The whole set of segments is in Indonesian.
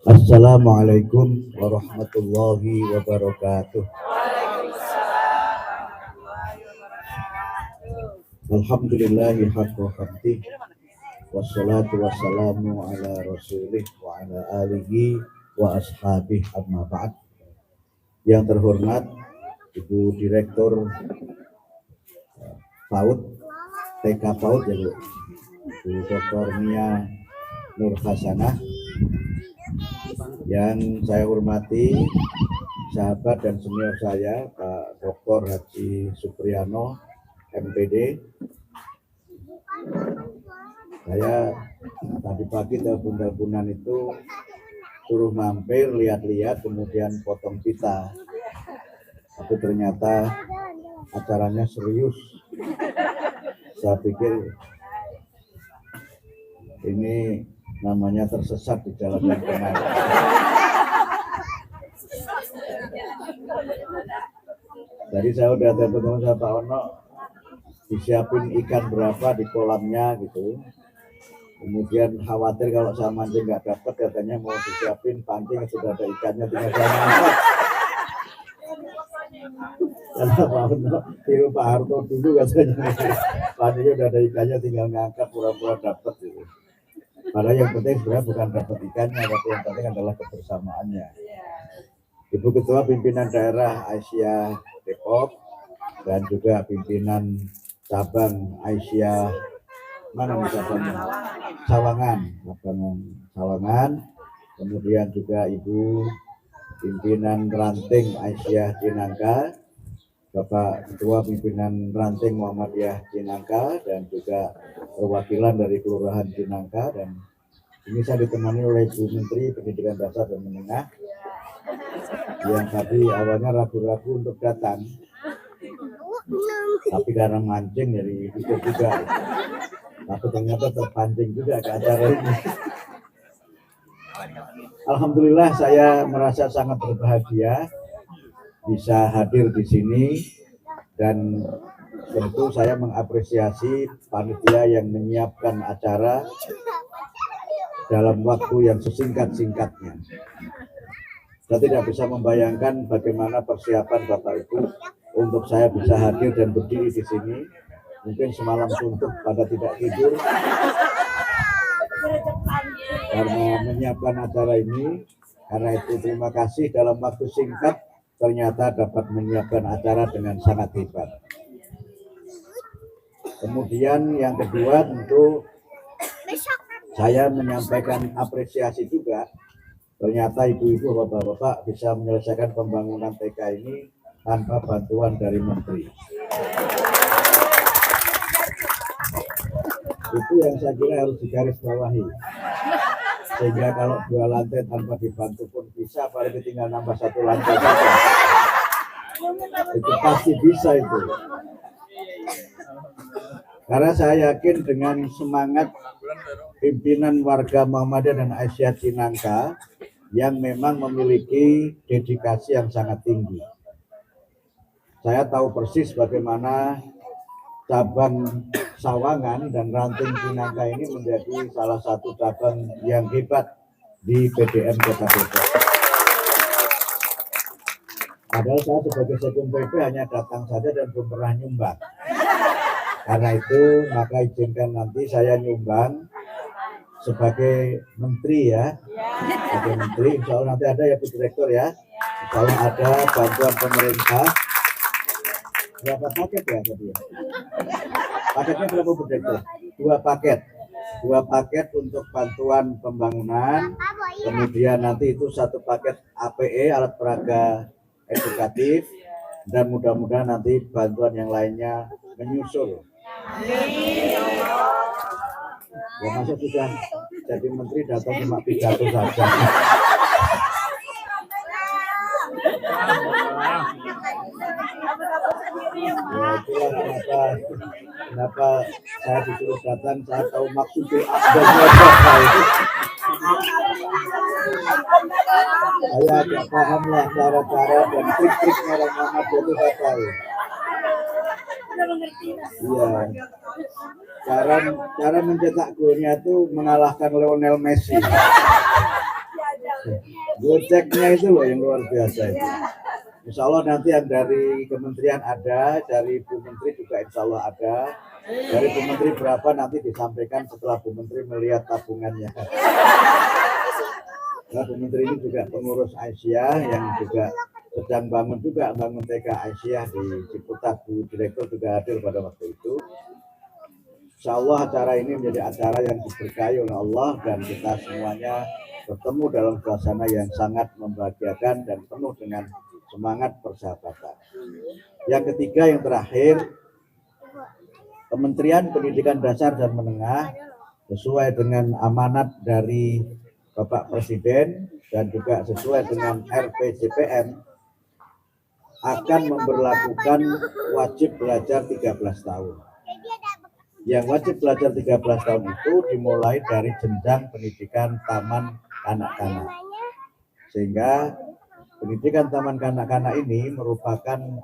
Assalamualaikum warahmatullahi wabarakatuh. Alhamdulillahi haqqa hamdih. Wassalatu wassalamu ala rasulih wa ala alihi wa ashabih amma ba'd. Yang terhormat Ibu Direktur PAUD, TK PAUD ya Bu, Bu Dr. Nia Nur Hasanah. Yang saya hormati sahabat dan senior saya Pak Dr. Haji Supriyano MPD. Saya tadi pagi telepon-teleponan itu suruh mampir, lihat-lihat, kemudian potong pita. Tapi ternyata acaranya serius. Saya pikir ini namanya tersesat di jalan yang benar. Jadi saya udah telepon sama Pak Ono, disiapin ikan berapa di kolamnya gitu. Kemudian khawatir kalau saya mancing nggak dapat, katanya mau disiapin pancing sudah ada ikannya, tinggal saya ngangkat. Karena Pak Ono tiru Pak Harto dulu katanya, pancingnya udah ada ikannya, tinggal ngangkat pura-pura dapat gitu. Padahal yang penting sebenarnya bukan dapat ikannya, tapi yang penting adalah kebersamaannya. Ibu Ketua Pimpinan Daerah Aisyah Depok dan juga pimpinan cabang Aisyah mana nih cabangnya? Sawangan. Kemudian juga Ibu pimpinan ranting Aisyah Cinangka, Bapak Ketua pimpinan ranting Muhammadiyah Cinangka, dan juga perwakilan dari Kelurahan Cinangka. Dan ini saya ditemani oleh Bu Menteri Pendidikan Dasar dan Menengah yang tadi awalnya ragu-ragu untuk datang, tapi karena mancing jadi ikut juga. Tapi ternyata terpancing juga ke acara ini. Alhamdulillah saya merasa sangat berbahagia bisa hadir di sini, dan tentu saya mengapresiasi panitia yang menyiapkan acara dalam waktu yang sesingkat-singkatnya. Saya tidak bisa membayangkan bagaimana persiapan Bapak Ibu untuk saya bisa hadir dan berdiri di sini. Mungkin semalam suntuk pada tidak tidur karena menyiapkan acara ini. Karena itu terima kasih, dalam waktu singkat ternyata dapat menyiapkan acara dengan sangat hebat. Kemudian yang kedua, tentu saya menyampaikan apresiasi juga. Ternyata ibu-ibu, bapak-bapak bisa menyelesaikan pembangunan TK ini tanpa bantuan dari menteri. Itu yang saya kira harus digarisbawahi. Sehingga kalau 2 lantai tanpa dibantu pun bisa, paling tinggal nambah 1 lantai saja. Itu pasti bisa itu. Karena saya yakin dengan semangat pimpinan warga Muhammadiyah dan Aisyah Cinangka yang memang memiliki dedikasi yang sangat tinggi. Saya tahu persis bagaimana cabang Sawangan dan ranting Cinangka ini menjadi salah satu cabang yang hebat di PDM Kota Depok. Padahal saya sebagai Sekjen PP hanya datang saja dan belum pernah nyumbang. Karena itu maka izinkan nanti saya nyumbang sebagai menteri ya. Sebagai menteri, insya Allah nanti ada ya Bu Direktur ya. Insya Allah ada bantuan pemerintah. Berapa paket ya tadi ya? Paketnya berapa Bu Direktur? 2 paket. 2 paket untuk bantuan pembangunan. Kemudian nanti itu 1 paket APE, alat peraga edukatif. Dan mudah-mudahan nanti bantuan yang lainnya menyusul. Ya masa sudah jadi menteri datang cuma pidato saja. Ya itulah kenapa saya disuruh datang. Saya tahu maksudnya apa itu. Saya agak paham lah cara-cara dan trik-triknya orang Muhammadiyah itu saya tahu. Iya. Cara mencetak golnya itu mengalahkan Lionel Messi. Gojeknya itu loh yang luar biasa itu. Insya Allah nanti yang dari kementerian ada, dari Bu Menteri juga insya Allah ada. Dari Bu Menteri berapa nanti disampaikan setelah Bu Menteri melihat tabungannya. Nah, Bu Menteri ini juga pengurus Aisyah yang juga sedang bangun TK Aisyah di Ciputat. Bu Direktur juga hadir pada waktu itu. Insya Allah acara ini menjadi acara yang diberkahi oleh Allah dan kita semuanya bertemu dalam suasana yang sangat membahagiakan dan penuh dengan semangat persahabatan. Yang ketiga, yang terakhir, Kementerian Pendidikan Dasar dan Menengah sesuai dengan amanat dari Bapak Presiden dan juga sesuai dengan RPJPM akan memberlakukan wajib belajar 13 tahun. Yang wajib belajar 13 tahun itu dimulai dari jenjang pendidikan taman kanak-kanak. Sehingga pendidikan taman kanak-kanak ini merupakan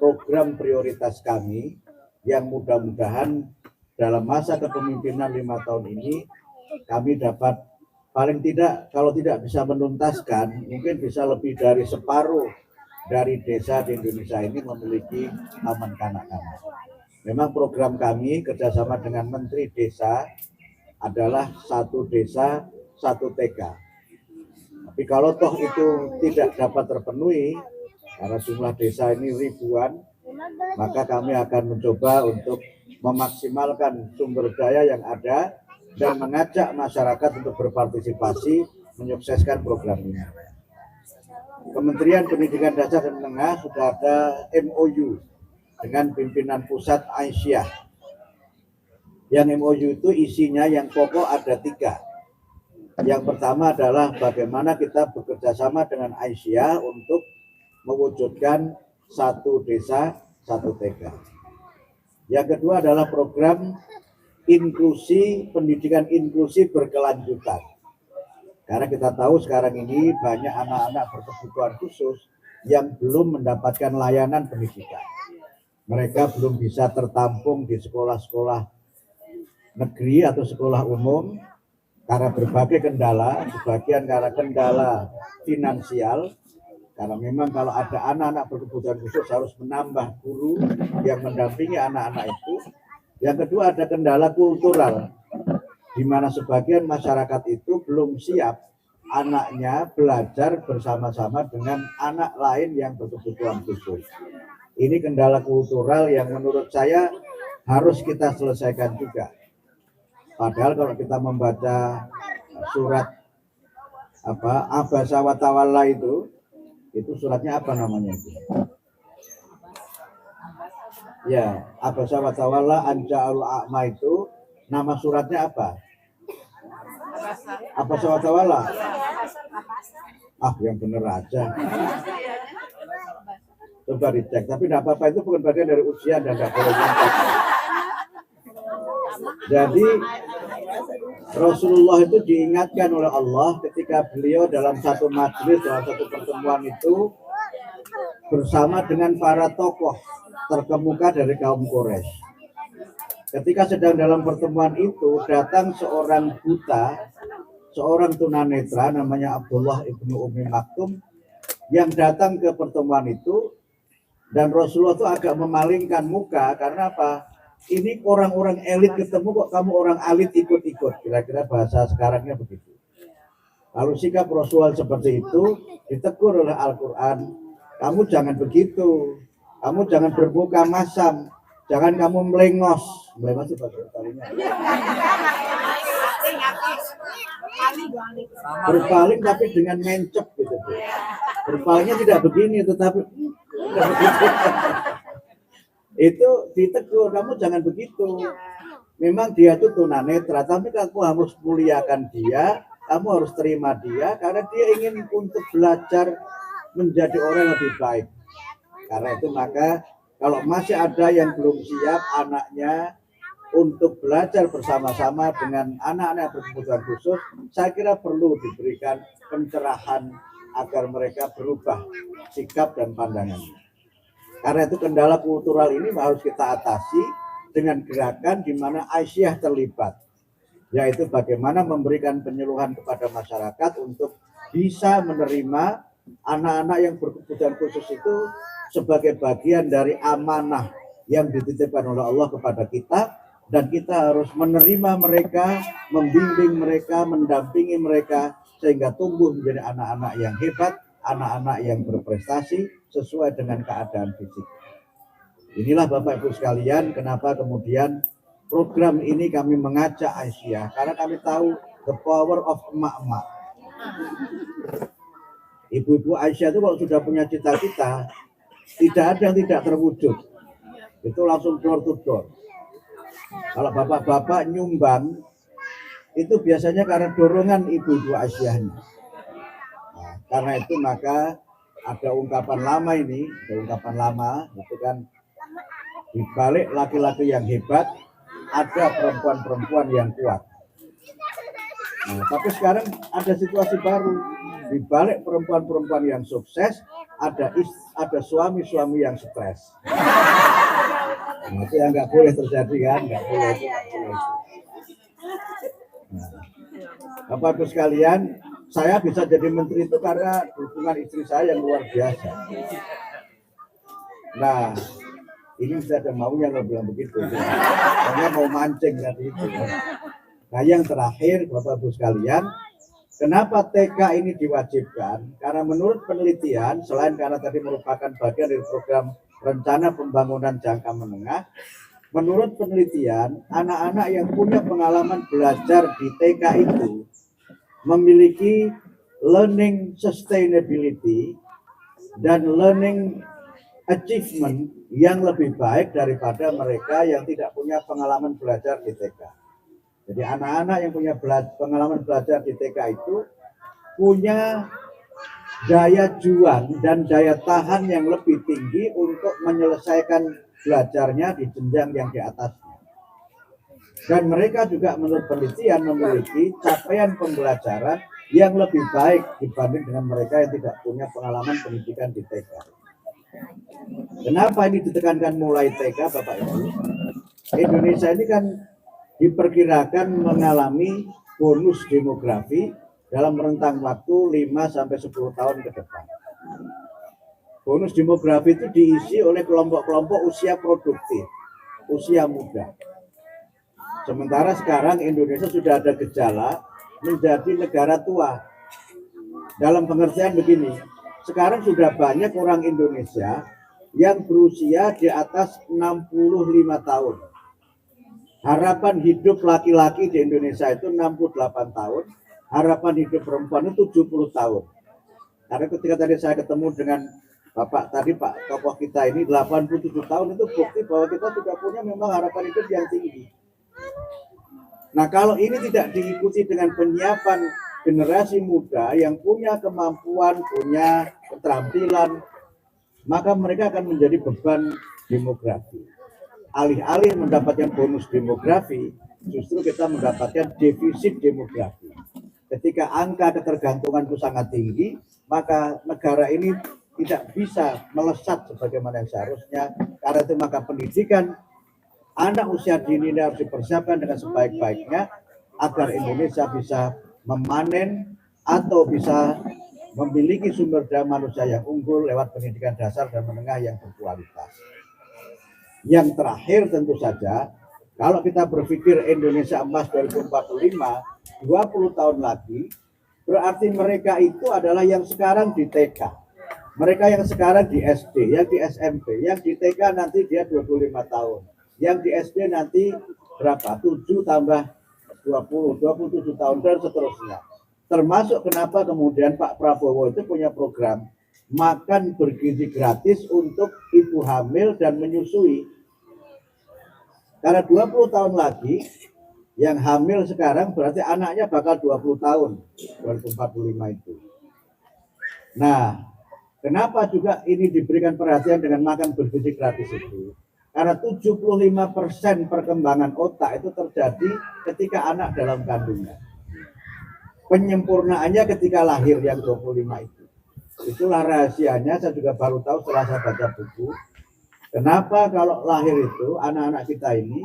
program prioritas kami yang mudah-mudahan dalam masa kepemimpinan 5 tahun ini kami dapat paling tidak, kalau tidak bisa menuntaskan, mungkin bisa lebih dari separuh dari desa di Indonesia ini memiliki taman kanak-kanak. Memang program kami kerjasama dengan Menteri Desa adalah 1 desa 1 TK. Tapi kalau toh itu tidak dapat terpenuhi karena jumlah desa ini ribuan, maka kami akan mencoba untuk memaksimalkan sumber daya yang ada dan mengajak masyarakat untuk berpartisipasi menyukseskan program ini. Kementerian Pendidikan Dasar dan Menengah sudah ada MOU dengan pimpinan pusat Aisyah. Yang MOU itu isinya yang pokok ada 3. Yang pertama adalah bagaimana kita bekerja sama dengan Aisyah untuk mewujudkan 1 desa 1 TK. Yang kedua adalah program inklusi, pendidikan inklusi berkelanjutan. Karena kita tahu sekarang ini banyak anak-anak berkebutuhan khusus yang belum mendapatkan layanan pendidikan. Mereka belum bisa tertampung di sekolah-sekolah negeri atau sekolah umum karena berbagai kendala, sebagian karena kendala finansial, karena memang kalau ada anak-anak berkebutuhan khusus harus menambah guru yang mendampingi anak-anak itu. Yang kedua ada kendala kultural, di mana sebagian masyarakat itu belum siap anaknya belajar bersama-sama dengan anak lain yang berkebutuhan khusus. Ini kendala kultural yang menurut saya harus kita selesaikan juga. Padahal kalau kita membaca surat Abasa wa Tawalla itu suratnya apa namanya itu? Ya, Abasa wa Tawalla Anja'ul A'ma itu nama suratnya apa? Abasa wa Tawalla? Yang bener aja. Coba dicek, tapi tidak apa-apa, itu bukan bagian dari ujian dan tidak boleh nyontek. Jadi Rasulullah itu diingatkan oleh Allah ketika beliau dalam satu majelis, dalam satu pertemuan itu bersama dengan para tokoh terkemuka dari kaum Quraisy. Ketika sedang dalam pertemuan itu datang seorang buta, seorang tunanetra namanya Abdullah ibnu Ummi Maktum yang datang ke pertemuan itu. Dan Rasulullah itu agak memalingkan muka karena apa? Ini orang-orang elit ketemu kok kamu orang elit ikut-ikut. Kira-kira bahasa sekarangnya begitu. Lalu sikap Rasulullah seperti itu ditegur oleh Al-Quran. Kamu jangan begitu. Kamu jangan bermuka masam. Jangan kamu melengos. Melengos itu bahasa Italianya. Berpaling tapi dengan mencep gitu. Berpalingnya tidak begini tetapi itu ditegur, kamu jangan begitu. Memang dia itu tunanetra, tapi kamu harus muliakan dia, kamu harus terima dia karena dia ingin untuk belajar menjadi orang yang lebih baik. Karena itu maka kalau masih ada yang belum siap anaknya untuk belajar bersama-sama dengan anak-anak berkebutuhan khusus, saya kira perlu diberikan pencerahan agar mereka berubah sikap dan pandangannya. Karena itu kendala kultural ini harus kita atasi dengan gerakan di mana Aisyah terlibat, yaitu bagaimana memberikan penyuluhan kepada masyarakat untuk bisa menerima anak-anak yang berkebutuhan khusus itu sebagai bagian dari amanah yang dititipkan oleh Allah kepada kita, dan kita harus menerima mereka, membimbing mereka, mendampingi mereka sehingga tumbuh menjadi anak-anak yang hebat, anak-anak yang berprestasi sesuai dengan keadaan fisik. Inilah Bapak Ibu sekalian kenapa kemudian program ini kami mengajak Aisyah, karena kami tahu the power of emak-emak. Ibu-ibu Aisyah itu kalau sudah punya cita-cita, tidak ada yang tidak terwujud. Itu langsung door to door. Kalau bapak-bapak nyumbang, itu biasanya karena dorongan ibu-ibu Aisyahnya. Nah, karena itu maka ada ungkapan lama ini, itu kan, di balik laki-laki yang hebat, ada perempuan-perempuan yang kuat. Nah, tapi sekarang ada situasi baru. Di balik perempuan-perempuan yang sukses, ada suami-suami yang stres. Nah, itu yang nggak boleh terjadi kan, nggak boleh. Nah, Bapak Ibu sekalian, saya bisa jadi menteri itu karena dukungan istri saya yang luar biasa. Nah, ini bisa ada maunya kalau bilang begitu. Karena mau mancing tadi itu. Nah, yang terakhir Bapak Ibu sekalian, kenapa TK ini diwajibkan? Karena menurut penelitian, selain karena tadi merupakan bagian dari program rencana pembangunan jangka menengah, menurut penelitian, anak-anak yang punya pengalaman belajar di TK itu memiliki learning sustainability dan learning achievement yang lebih baik daripada mereka yang tidak punya pengalaman belajar di TK. Jadi anak-anak yang punya pengalaman belajar di TK itu punya daya juang dan daya tahan yang lebih tinggi untuk menyelesaikan belajarnya di jenjang yang di atasnya. Dan mereka juga menurut penelitian memiliki capaian pembelajaran yang lebih baik dibanding dengan mereka yang tidak punya pengalaman pendidikan di TK. Kenapa ini ditekankan mulai TK, Bapak Ibu? Indonesia ini kan diperkirakan mengalami bonus demografi dalam rentang waktu 5-10 tahun ke depan. Bonus demografi itu diisi oleh kelompok-kelompok usia produktif, usia muda. Sementara sekarang Indonesia sudah ada gejala menjadi negara tua. Dalam pengertian begini, sekarang sudah banyak orang Indonesia yang berusia di atas 65 tahun. Harapan hidup laki-laki di Indonesia itu 68 tahun, harapan hidup perempuan itu 70 tahun. Karena ketika tadi saya ketemu dengan Bapak tadi, Pak tokoh kita ini 87 tahun, itu bukti bahwa kita sudah punya memang harapan hidup yang tinggi. Nah, kalau ini tidak diikuti dengan penyiapan generasi muda yang punya kemampuan, punya keterampilan, maka mereka akan menjadi beban demografi. Alih-alih mendapatkan bonus demografi, justru kita mendapatkan defisit demografi. Ketika angka ketergantungan itu sangat tinggi, maka negara ini tidak bisa melesat sebagaimana yang seharusnya. Karena itu maka pendidikan anak usia dini ini harus dipersiapkan dengan sebaik-baiknya agar Indonesia bisa memanen atau bisa memiliki sumber daya manusia yang unggul lewat pendidikan dasar dan menengah yang berkualitas. Yang terakhir tentu saja, kalau kita berpikir Indonesia Emas 2045, 20 tahun lagi, berarti mereka itu adalah yang sekarang di TK. Mereka yang sekarang di SD, yang di SMP, yang di TK nanti dia 25 tahun. Yang di SD nanti berapa? 7 tambah 20, 27 tahun dan seterusnya. Termasuk kenapa kemudian Pak Prabowo itu punya program makan bergizi gratis untuk ibu hamil dan menyusui. Karena 20 tahun lagi yang hamil sekarang berarti anaknya bakal 20 tahun 2045 itu. Nah, kenapa juga ini diberikan perhatian dengan makan bergizi gratis itu? Karena 75% perkembangan otak itu terjadi ketika anak dalam kandungan. Penyempurnaannya ketika lahir yang 25 itu. Itulah rahasianya, saya juga baru tahu setelah saya baca buku. Kenapa kalau lahir itu anak-anak kita ini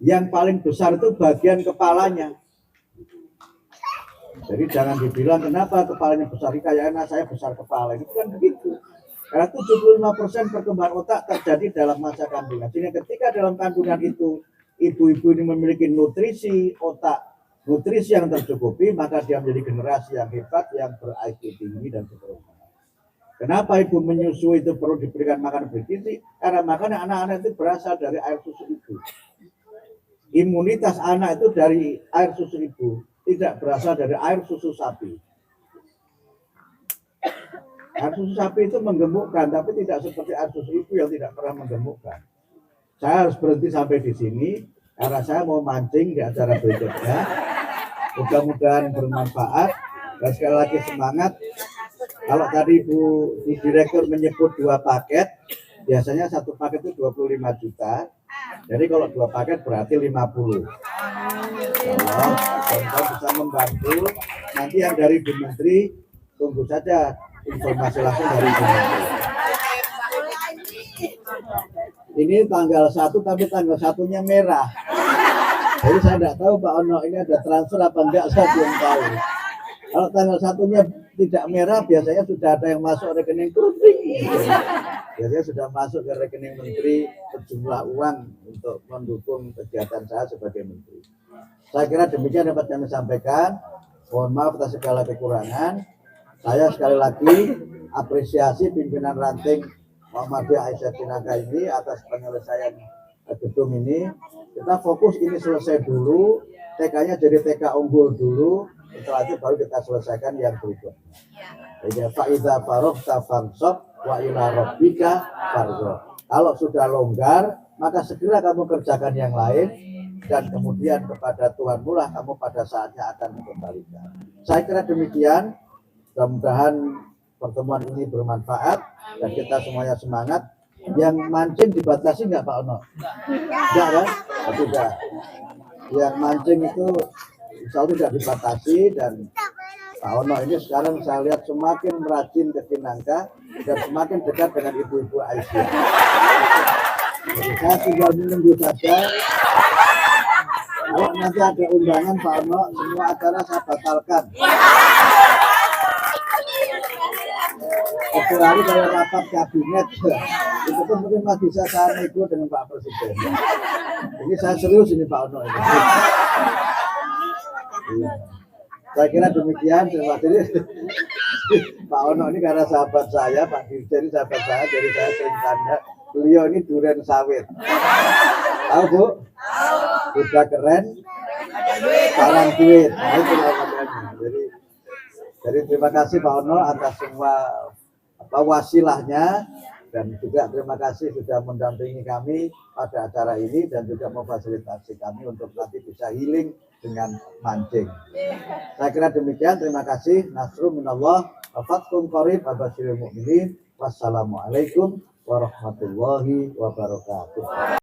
yang paling besar itu bagian kepalanya. Jadi jangan dibilang kenapa kepalanya besar, kayak anak saya besar kepala, itu kan begitu. Karena 75% perkembangan otak terjadi dalam masa kandungan. Sehingga ketika dalam kandungan itu ibu-ibu ini memiliki nutrisi otak, nutrisi yang tercukupi, maka dia menjadi generasi yang hebat, yang ber-IQ tinggi dan seterusnya. Kenapa ibu menyusui itu perlu diberikan makan bergizi? Karena makanan anak-anak itu berasal dari air susu ibu. Imunitas anak itu dari air susu ibu, tidak berasal dari air susu sapi. Air susu sapi itu menggemukkan, tapi tidak seperti air susu ibu yang tidak pernah menggemukkan. Saya harus berhenti sampai di sini, karena saya mau mancing di acara berikutnya. Mudah-mudahan bermanfaat, dan sekali lagi semangat. Kalau tadi Bu Direktur menyebut 2 paket, biasanya 1 paket itu 25 juta. Jadi kalau 2 paket berarti 50. Kalau Pemkot bisa membantu, nanti yang dari Bu Menteri tunggu saja informasi langsung dari Bu Menteri. Ini tanggal 1 tapi tanggal 1-nya merah. Jadi saya tidak tahu Pak Ono ini ada transfer apa enggak, saya belum tahu. Kalau tanggal 1-nya tidak merah, biasanya sudah ada yang masuk rekening menteri. Biasanya sudah masuk ke rekening menteri sejumlah uang untuk mendukung kegiatan saya sebagai menteri. Saya kira demikian dapat kami sampaikan. Mohon maaf atas segala kekurangan. Saya sekali lagi apresiasi pimpinan ranting Muhammadiyah Aisyah Cinangka ini atas penyelesaian gedung ini. Kita fokus ini selesai dulu, TK-nya jadi TK unggul dulu. Setelah itu baru kita selesaikan yang berikutnya. Jadi fa'idza faragta fansab wa ila rabbika farghab. Kalau sudah longgar, maka segera kamu kerjakan yang lain dan kemudian kepada Tuhanmu lah kamu pada saatnya akan dikembalikan. Saya kira demikian. Mudah-mudahan pertemuan ini bermanfaat dan kita semuanya semangat. Yang mancing dibatasi nggak Pak Ono? Enggak kan? Tidak. Yang mancing itu insya Allah tidak dibatasi, dan Pak Ono ini sekarang saya lihat semakin merajin ke Cinangka dan semakin dekat dengan ibu-ibu Aisyah. Jadi saya tinggal menunggu saja. Kalau nanti ada undangan Pak Ono, semua acara saya batalkan. Kecuali kalau rapat kabinet, itu pun mungkin masih bisa saya nego dengan Pak Presiden. Ini saya serius ini Pak Ono ini. Saya kira demikian. Terima kasih Pak Ono ini karena sahabat saya, Pak Dirjen sahabat saya, jadi saya sering tanya beliau ini durian sawit. Tahu Bu? Udah keren, sekarang duit. Nah, itu namanya. Jadi terima kasih Pak Ono atas semua wasilahnya, dan juga terima kasih sudah mendampingi kami pada acara ini dan juga memfasilitasi kami untuk nanti bisa healing dengan mancing. Saya kira demikian. Terima kasih. Nasrun minallah wa fathun qarib wa basyiril mu'minin. Wassalamualaikum warahmatullahi wabarakatuh.